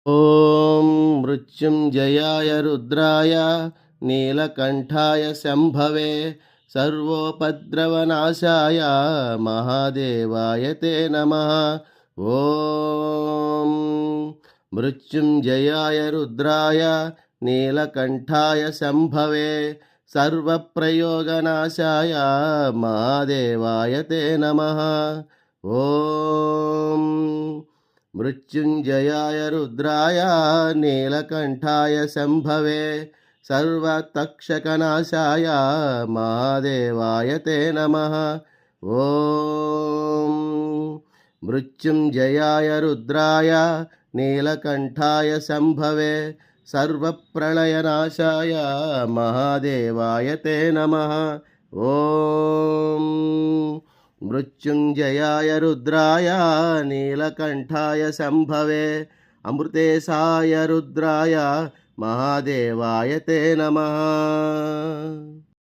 ॐ मृत्युञ्जयाय रुद्राय नीलकण्ठाय शम्भवे सर्वोपद्रवनाशाय महादेवाय ते नमः। ॐ मृत्युञ्जयाय रुद्राय नीलकण्ठाय शम्भवे सर्वप्रयोगनाशाय महादेवाय ते नमः। ॐ मृत्युञ्जयाय रुद्राय नीलकण्ठाय शम्भवे सर्वतक्षकनाशाय महादेवाय ते नमः। ॐ मृत्युञ्जयाय रुद्राय नीलकण्ठाय शम्भवे सर्वप्रलयनाशाय महादेवाय ते नमः। ॐ मृत्युञ्जयाय रुद्राय नीलकण्ठाय शम्भवे अमृतेशाय रुद्राय महादेवाय ते नमः।